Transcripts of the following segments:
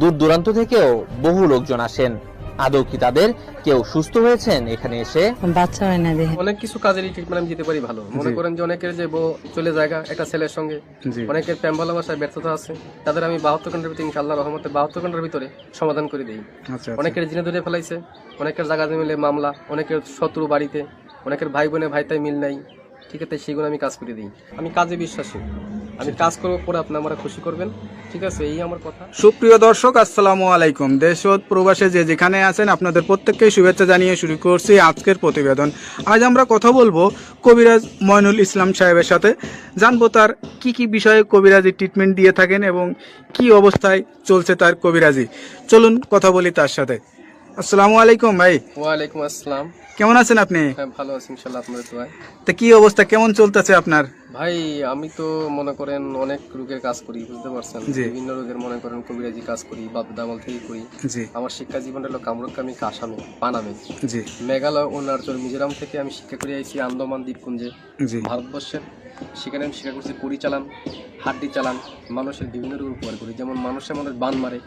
দূর দূরান্ত থেকেও বহু লোকজন আসেন। আদৌ কি তাদের কেউ সুস্থ হয়েছেন এখানে এসে? বাচ্চা হয় না দেখে অনেক কিছু কাজের ট্রিটমেন্ট আমি দিতে পারি ভালো। মনে করেন যে অনেকের যে বউ চলে জায়গা একটা ছেলের সঙ্গে, অনেকের প্রেম ভালোবাসায় ব্যর্থতা আছে, তাদের আমি 72 ঘন্টার ভিতরে ইনশাআল্লাহ রহমতে 72 ঘন্টার ভিতরে সমাধান করে দিই। অনেকের জিনে ধরে ফেলাইছে, অনেকের জায়গা মিলে মামলা, অনেকের শত্রু বাড়িতে, অনেকের ভাই বোনে ভাইতাই মিল নাই, ঠিক আছে, সেগুলো আমি কাজ করে দিই। আমি কাজে বিশ্বাসী, আমি কাজ করবো পরে আপনি আমার খুশি করবেন, ঠিক আছে, এই আমার কথা। সুপ্রিয় দর্শক, আসসালামু আলাইকুম। দেশ ও প্রবাসে যে যেখানে আছেন আপনাদের প্রত্যেককে শুভেচ্ছা জানিয়ে শুরু করছি আজকের প্রতিবেদন। আজ আমরা কথা বলবো কবিরাজ ময়নুল ইসলাম সাহেবের সাথে, জানবো তার কি কি বিষয়ে কবিরাজি ট্রিটমেন্ট দিয়ে থাকেন এবং কি অবস্থায় চলছে তার কবিরাজি। চলুন কথা বলি তার সাথে। আসসালামু আলাইকুম ভাই। ওয়ালাইকুম আসসালাম। কেমন আছেন আপনি? হ্যাঁ, ভালো আছি ইনশাআল্লাহ, আপনাদের দোয়ায়। তা কি অবস্থা, কেমন চলতেছে আপনার? ভাই আমি তো মনে করেন অনেক রোগের কাজ করি, বুঝতে পারছেন, বিভিন্ন রোগের মনে করেন কবিরাজি কাজ করি, বাপ দামাল থেকে করি। আমার শিক্ষা জীবন হলো কামরুকামি কাসামে পানামে। মেঘালয় ও অরুণাচল মিজোরাম থেকে আমি শিক্ষা করে আইছি আন্দামান দ্বীপপুঞ্জে, ভারতবর্ষের। সেখানে আমি শিক্ষা করছি কড়ি চালান, হাড্ডি চালান, মানুষের বিভিন্ন রোগ উপকার করি, যেমন মানুষের মনে বান মারে।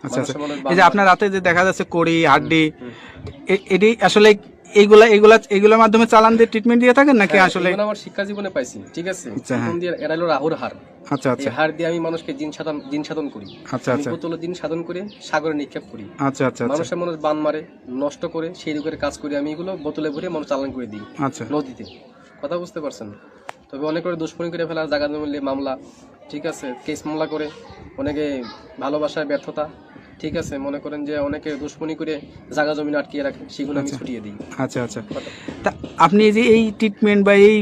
আচ্ছা আচ্ছা, এই যে আপনার রাতে যে দেখা যাচ্ছে কড়ি হাড্ডি, এটি আসলে এইগুলোর মাধ্যমে চালান দিয়ে ট্রিটমেন্ট দিয়ে থাকেন নাকি? আসলে আমার শিক্ষা জীবনে পাইছি, ঠিক আছে। এরা হলো রাহুর হার। আচ্ছা আচ্ছা, হার দিয়ে আমি মানুষকে জিন সাধন করি। আচ্ছা আচ্ছা, বোতলে জিন সাধন করে সাগরে নিক্ষেপ করি। আচ্ছা আচ্ছা, মানুষের মানুষ বান মারে নষ্ট করে সেই রোগের কাজ করি আমি, এগুলো বোতলে ভরে মানুষ চালান করে দিই। আচ্ছা, নদীতে। কথা বুঝতে পারছেন? তবে অনেক করে দুষ্কর্মী করে ফেলা, জায়গা জমিলে মামলা, ঠিক আছে, কেস মামলা করে, অনেকে ভালোবাসায় ব্যর্থতা, ঠিক আছে, মনে করেন যে অনেকে দুশ্মনী করে জায়গা জমি আটকিয়ে রাখে, সেগুলো আমি ছুটিয়ে দিই। আচ্ছা আচ্ছা, তা আপনি যে এই ট্রিটমেন্ট বা এই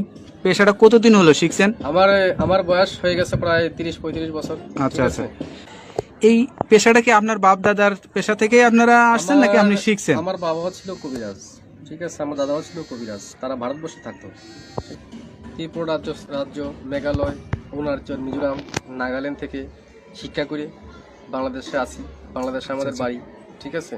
পেশাটা কতদিন হলো শিখছেন? আমার বয়স হয়ে গেছে প্রায় 30-35 বছর। আচ্ছা আচ্ছা, এই পেশাটা কি আপনার বাপ দাদার পেশা থেকে আপনারা আসছেন নাকি আপনি শিখছেন? আমার বাবাও ছিল কবিরাজ, ঠিক আছে, আমার দাদাও ছিল কবিরাজ, তারা ভারতবর্ষে থাকতো। ত্রিপুরা রাজ্য, মেঘালয়, অরুণাচল, মিজোরাম, নাগাল্যান্ড থেকে শিক্ষা করে বাংলাদেশে আসি। বাংলাদেশে আমাদের বাড়ি, ঠিক আছে।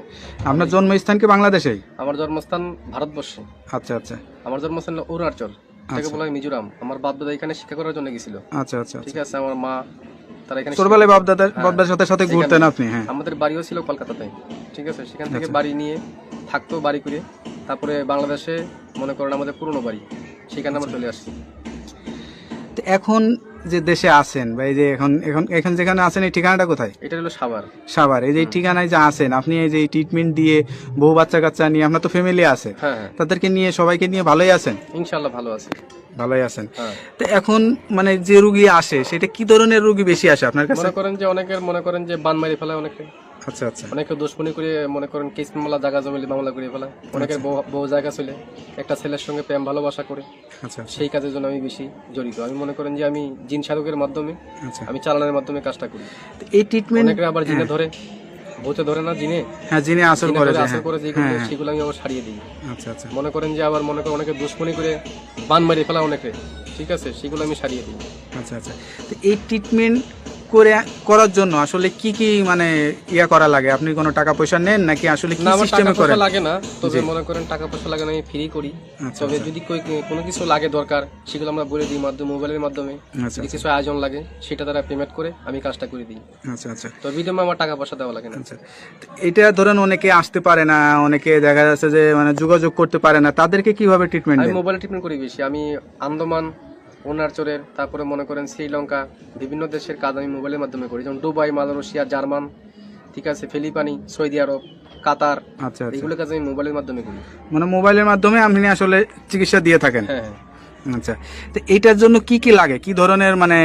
আপনার জন্মস্থান কি বাংলাদেশেই? আমার জন্মস্থান ভারতবর্ষে। আচ্ছা আচ্ছা, আমার জন্মস্থান অরুণাচল, এটাকে বলা হয় মিজোরাম। আমার বাপ দাদা এখানে শিক্ষা করার জন্য গেছিল। আচ্ছা আচ্ছা, ঠিক আছে। আমার মা তারা এখানে ছোটবেলায় বাপ দাদার সাথে ঘুরতেন আপনি? হ্যাঁ, আমাদের বাড়িও ছিল কলকাতাতে, ঠিক আছে। সেখান থেকে বাড়ি নিয়ে থাকতো, বাড়ি করে তারপরে বাংলাদেশে মনে করেন আমাদের পুরনো বাড়ি, সেখানে আমরা চলে আসছি। এখন যে দেশে আছেন বা এই যে এখন যেখানে আছেন, এই ঠিকানাটা কোথায়? এটা হলো সাভার। সাভার, এই যে ঠিকানায় যে আছেন আপনি, এই যে ট্রিটমেন্ট দিয়ে বউ বাচ্চা কাচ্চা নিয়ে, আপনার তো ফ্যামিলি আছে, তাদেরকে নিয়ে সবাইকে নিয়ে ভালোই আছেন? ইনশাআল্লাহ ভালো আছে, ভালোই আছেন। তো এখন মানে যে রোগী আসে, সেটা কি ধরনের রোগী বেশি আসে আপনার কাছে? মনে করেন যে অনেকের মনে করেন যে বান মারি ফেলায় অনেকে। আচ্ছা আচ্ছা, অনেকে দুশ্মনী করে মনে করেন কেস মামলা, জায়গা জমিলে মামলা করে ফেলায়। অনেকের বউ জায়গা চলে একটা ছেলের সঙ্গে প্রেম ভালোবাসা করে। আচ্ছা, সেই কাজের জন্য আমি বেশি জড়িত। আমি মনে করেন যে আমি জিন সাধকের মাধ্যমে, আমি চালানোর মাধ্যমে কাজটা করি। এই ট্রিটমেন্ট অনেকে আবার জিনে ধরে, ভূতে ধরে না, জিনে, হ্যাঁ, জিনে আসর করে সেগুলো আমি আবার ছাড়িয়ে দিই। আচ্ছা আচ্ছা, মনে করেন যে আবার মনে করেন অনেকে দুশ্মনী করে বান মারি ফেলা অনেকে, ঠিক আছে, সেগুলো আমি ছাড়িয়ে দিই। আচ্ছা আচ্ছা, তো এই ট্রিটমেন্ট করার জন্য আসলে কি কি মানে করা লাগে? আপনি কোনো টাকা পয়সা নেন নাকি আসলে কি সিস্টেমে করেন? লাগে না, তবে মনে করেন টাকা পয়সা লাগে না, আমি ফ্রি করি। তবে যদি কোনো কিছু লাগে দরকার, সেগুলো আমরা বলে দিই মোবাইলের মাধ্যমে। যদি কিছু আয়োজন লাগে, সেটা তারা পেমেন্ট করে আমি কাজটা করে দিই। আচ্ছা আচ্ছা, তো বিদমে আমার টাকা পয়সা দেওয়া লাগে না। আচ্ছা, এটা ধরেন অনেকে আসতে পারে না, অনেকে দেখা যাচ্ছে যে মানে যোগাযোগ করতে পারে না, তাদেরকে কিভাবে ট্রিটমেন্ট দেন? আমি মোবাইলে ট্রিটমেন্ট করি বেশি। আমি আন্দামান, অরুণাচলের, তারপরে মনে করেন শ্রীলঙ্কা, বিভিন্ন দেশের কাজ আমি মোবাইলের মাধ্যমে করি, যেমন দুবাই, মালয়েশিয়া, জার্মান, ঠিক আছে, ফিলিপাইনি, সৌদি আরব, কাতার। আচ্ছা, এগুলো কাজ আমি মোবাইলের মাধ্যমে করি। মানে মোবাইলের মাধ্যমে আপনি আসলে চিকিৎসা দিয়ে থাকেন? হ্যাঁ। আচ্ছা, তো এটার জন্য কি কি লাগে, কি ধরনের মানে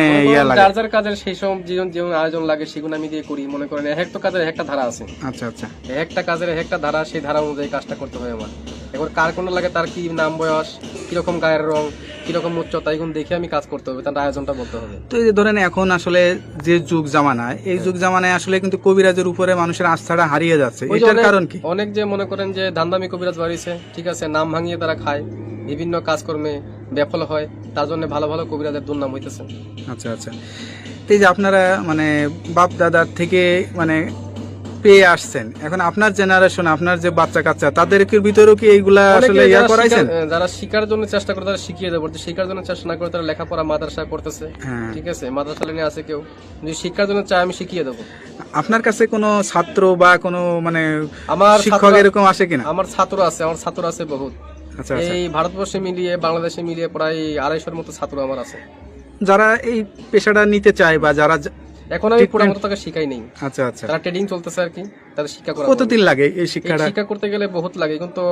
লাগে? যার কাজের সেই সব যেমন আয়োজন লাগে, সেগুলো আমি দিয়ে করি। মনে করেন এক একটা কাজের একটা ধারা আছে। আচ্ছা আচ্ছা, একটা কাজের একটা ধারা, সেই ধারা অনুযায়ী কাজটা করতে হয় আমার। এবার কার কোনটা লাগে, তার কি নাম, বয়স, কিরকম গায়ের রং, কিরকম উচ্চতা, এগুলো দেখে আমি কাজ করতে হবে, তার আয়োজনটা বলতে হবে। তো এই যে ধরেন এখন আসলে যে যুগ জামানায়, এই যুগ জামানায় আসলে কিন্তু কবিরাজের উপরে মানুষের আস্থাটা হারিয়ে যাচ্ছে, এটার কারণ কি? অনেক যে মনে করেন যে ধান্দামি কবিরাজ বাড়িছে, ঠিক আছে, নাম ভাঙিয়ে তারা খায়, বিভিন্ন কাজকর্মে ব্যাফল হয়, তার জন্য ভালো ভালো কবিরাজের দুর্নাম হইতেছে। আচ্ছা আচ্ছা, এই যে আপনারা মানে বাপ দাদার থেকে মানে পেয়ে আসছেন, এখন আপনার জেনারেশন, আপনার যে বাচ্চা কাচ্চা তাদের ভিতরেও কি এইগুলা আসলে ইয়া করাইছেন? যারা শিকার জন্য চেষ্টা করে তারা শিখিয়ে দেবো, শিকার জন্য চেষ্টা না করে তারা লেখাপড়া মাদ্রাসা করতেছে, ঠিক আছে, মাদ্রাসা লাইনে আছে কেউ, যদি শিক্ষার জন্য চায় আমি শিখিয়ে দেবো। আপনার কাছে কোনো ছাত্র বা কোনো মানে আমার শিক্ষক এরকম আসে কিনা? আমার ছাত্র আছে বহুত। আচ্ছা, এই ভারতবর্ষে মিলিয়ে বাংলাদেশে মিলিয়ে প্রায় 250-র মতো ছাত্র আমার আছে, যারা এই পেশাটা নিতে চায় বা যারা এখন আমি পুরো মতো তাকে শিখাই নেই। আচ্ছা আচ্ছা, তারা ট্রেডিং চলতেছে আর কি, তাদের শিক্ষা করা। কতদিন লাগে এই শিক্ষাটা? শিক্ষা করতে গেলে বহুত লাগে, কিন্তু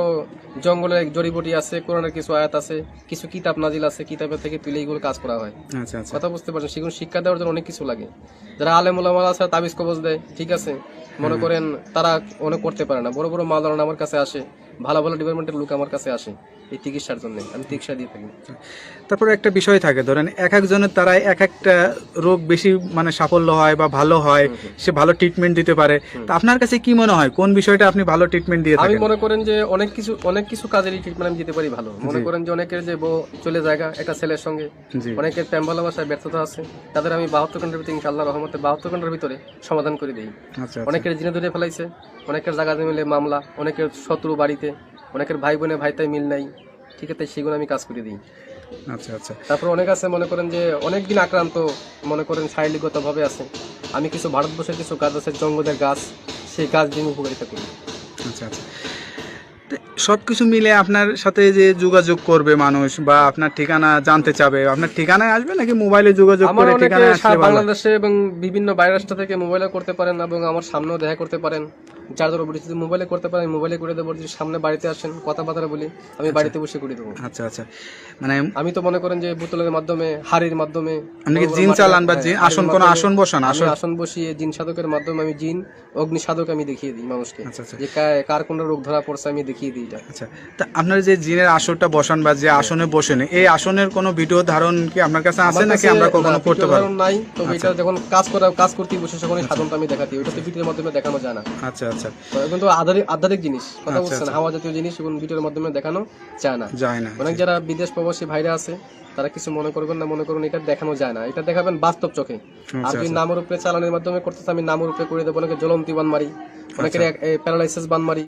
জঙ্গলে জড়িবুটি আছে, কোরআনের কিছু আয়াত আছে, কিছু কিতাব নাজিল আছে, কিতাবের থেকে তুলে এগুলো কাজ করা হয়। আচ্ছা আচ্ছা, কথা বুঝতে পারছেন, সেগুলো শিক্ষা দেওয়ার জন্য অনেক কিছু লাগে। যারা আলেম ওলামা আছে তাবিজ কবজ দেয়, ঠিক আছে, মনে করেন তারা অনেক করতে পারে না, বড় বড় মাওলানা আমার কাছে আসে, ভালো ভালো ডিপার্টমেন্টের লোক আমার কাছে আসে এই চিকিৎসার জন্য, আমি চিকিৎসা দিয়ে থাকি। তারপরে একটা বিষয় থাকে, ধরেন এক একজনের দ্বারা এক একটা রোগ বেশি মানে সাফল্য হয় বা ভালো হয়, সে ভালো ট্রিটমেন্ট দিতে পারে। তা আপনার কাছে কি মনে হয় কোন বিষয়টা আপনি ভালো ট্রিটমেন্ট দিয়ে আমি থাকেন? মনে করেন যে অনেক কিছু কাজেরই ট্রিটমেন্ট আমি দিতে পারি ভালো। মনে করেন যে অনেকের যে বউ চলে জায়গা একটা ছেলের সঙ্গে, অনেকের প্রেম ভালোবাসায় ব্যর্থতা আছে, তাদের আমি 72 ঘন্টার ভিতরে ইনশাআল্লাহ রহমতে 72 ঘন্টার ভিতরে সমাধান করে দিই। আচ্ছা, অনেকের জিনে ধরে ফেলাইছে, অনেকের জায়গা মিলে মামলা, অনেকের শত্রু বাড়িতে, অনেকের ভাই বোনে ভাইতাই মিল নাই, ঠিক আছে, সেগুলো আমি কাজ করে দিই। আচ্ছা আচ্ছা, তারপর অনেক আছে মনে করেন যে অনেকদিন আক্রান্ত, মনে করেন শারীরিকগত ভাবে আছে, আমি কিছু ভারতবর্ষের কিছু গাছ আছে, জঙ্গলের গাছ, সেই গাছ দিয়ে আমি উপকারিতা করি। আচ্ছা আচ্ছা, সবকিছু মিলে আপনার সাথে যে যোগাযোগ করবে মানুষ বা আপনার ঠিকানা জানতে চাবে, আপনার ঠিকানায় আসবে নাকি মোবাইলে যোগাযোগ আমার করে অনেকে ঠিকানায় আসলে ভালো? বাংলাদেশে এবং বিভিন্ন বাইরের রাষ্ট্র থেকে মোবাইলে করতে পারেন এবং আমার সামনেও দেখা করতে পারেন, যার ধরো যদি মোবাইলে করতে পারেন মোবাইলে করে দেবো, যদি সামনে বাড়িতে আসেন কথাবার্তা বলি আমি বাড়িতে বসে করে দেবো। আচ্ছা আচ্ছা, মানে আমি তো মনে করেন যে বোতলের মাধ্যমে, হাড়ির মাধ্যমে আপনি কি জিন চালান বা জিন আসন কোন আসন বসান? আসন বসিয়ে জিন সাধকের মাধ্যমে আমি জিন অগ্নি সাধক আমি দেখিয়ে দিই মানুষকে, আচ্ছা আচ্ছা, যে কার কোন রোগ ধরা পড়ছে আমি দেখিয়ে দিই এটা। আচ্ছা, তা আপনার যে জিনের আসনটা বসান বা যে আসনে বসেন, এই আসনের কোনো ভিডিও ধারণ কি আপনার কাছে আছে নাকি আমরা কখনো করতে পারি? নাই তো, এটা যখন কাজ করতে বসে তখন সাধনটা আমি দেখাতে, ওটা তো ভিডিওর মাধ্যমে দেখানো যায় না। আচ্ছা আচ্ছা, কিন্তু আধ্যাত্মিক জিনিস, কথা বলছেন, হাওয়া জাতীয় জিনিস, এখন ভিডিওর মাধ্যমে দেখানো যায় না। অনেক যারা বিদেশ প্রবাসী ভাইরা আছে তারা কিছু মনে করবেন না, মনে করুন এটা দেখানো যায় না, এটা দেখাবেন বাস্তব চোখে। আর যদি নামের উপরে চালানোর মাধ্যমে করতেছে, আমি নামের উপরে করে দেবো, অনেকে জ্বলন্তি বান মারি, অনেকের প্যারালাইসিস বান মারি,